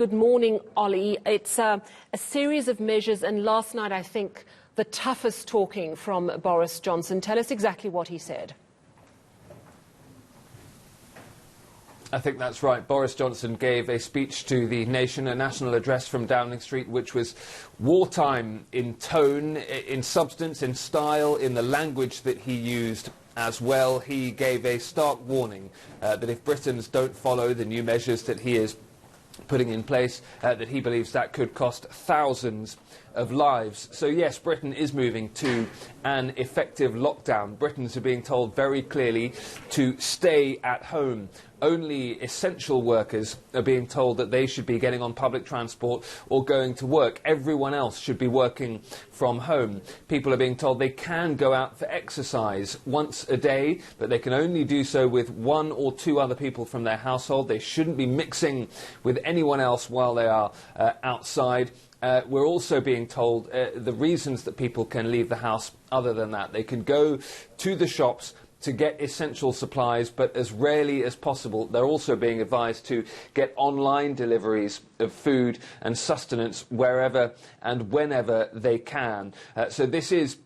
Good morning, Ollie. It's a series of measures, and last night, I think, the toughest talking from Boris Johnson. Tell us exactly what he said. I think that's right. Boris Johnson gave a speech to the nation, a national address from Downing Street, which was wartime in tone, in substance, in style, in the language that he used as well. He gave a stark warning that if Britons don't follow the new measures that he is putting in place, that he believes that could cost thousands of lives. So yes, Britain is moving to an effective lockdown. Britons are being told very clearly to stay at home. Only essential workers are being told that they should be getting on public transport or going to work. Everyone else should be working from home. People are being told they can go out for exercise once a day, but they can only do so with one or two other people from their household. They shouldn't be mixing with anyone else while they are outside. We're also being told the reasons that people can leave the house other than that. They can go to the shops to get essential supplies, but as rarely as possible. They're also being advised to get online deliveries of food and sustenance wherever and whenever they can. So this is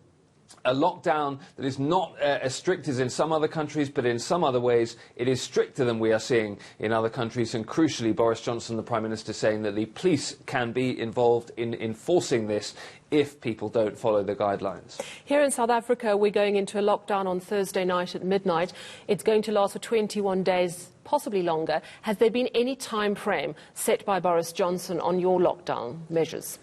a lockdown that is not as strict as in some other countries, but in some other ways it is stricter than we are seeing in other countries. And crucially, Boris Johnson, the Prime Minister, saying that the police can be involved in enforcing this if people don't follow the guidelines. Here in South Africa, we're going into a lockdown on Thursday night at midnight. It's going to last for 21 days, possibly longer. Has there been any time frame set by Boris Johnson on your lockdown measures?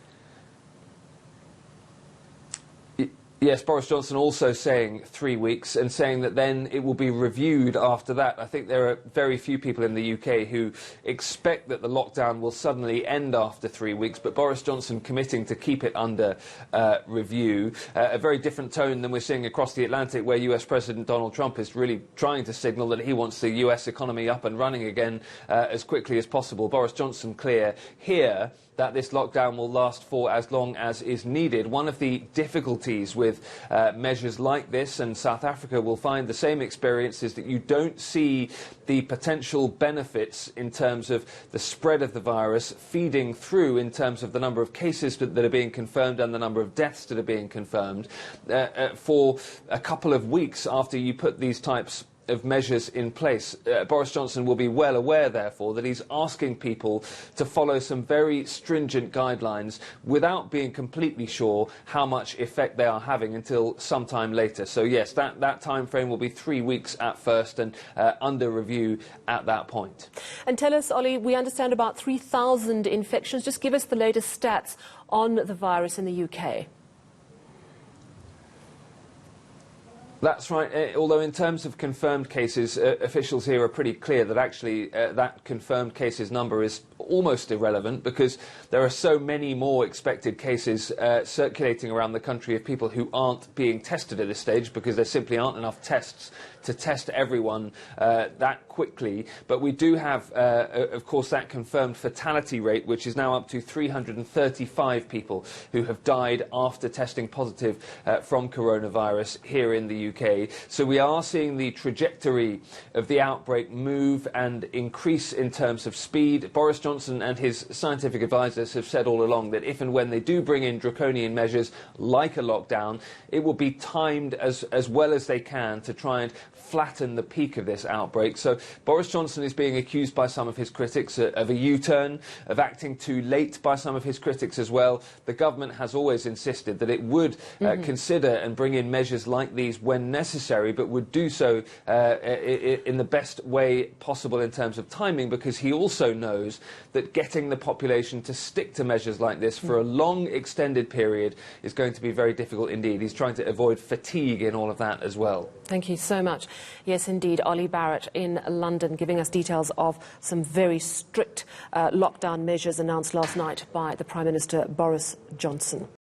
Yes, Boris Johnson also saying 3 weeks and saying that then it will be reviewed after that. I think there are very few people in the UK who expect that the lockdown will suddenly end after 3 weeks, but Boris Johnson committing to keep it under review. A very different tone than we're seeing across the Atlantic, where US President Donald Trump is really trying to signal that he wants the US economy up and running again as quickly as possible. Boris Johnson clear here that this lockdown will last for as long as is needed. One of the difficulties with measures like this, and South Africa will find the same experience, is that you don't see the potential benefits in terms of the spread of the virus feeding through in terms of the number of cases that are being confirmed and the number of deaths that are being confirmed for a couple of weeks after you put these types of measures in place. Boris Johnson will be well aware, therefore, that he's asking people to follow some very stringent guidelines without being completely sure how much effect they are having until sometime later. So yes, that time frame will be 3 weeks at first and under review at that point. And tell us, Ollie, we understand about 3,000 infections. Just give us the latest stats on the virus in the UK. That's right, although in terms of confirmed cases, officials here are pretty clear that actually that confirmed cases number is almost irrelevant, because there are so many more expected cases circulating around the country of people who aren't being tested at this stage, because there simply aren't enough tests to test everyone that quickly. But we do have, of course, that confirmed fatality rate, which is now up to 335 people who have died after testing positive from coronavirus here in the UK. So we are seeing the trajectory of the outbreak move and increase in terms of speed. Boris Johnson and his scientific advisors have said all along that if and when they do bring in draconian measures like a lockdown, it will be timed as well as they can to try and flatten the peak of this outbreak. So Boris Johnson is being accused by some of his critics of a U-turn, of acting too late by some of his critics as well. The government has always insisted that it would consider and bring in measures like these when necessary, but would do so in the best way possible in terms of timing, because he also knows that getting the population to stick to measures like this for a long extended period is going to be very difficult indeed. He's trying to avoid fatigue in all of that as well. Thank you so much. Yes, indeed, Ollie Barrett in London giving us details of some very strict lockdown measures announced last night by the Prime Minister Boris Johnson.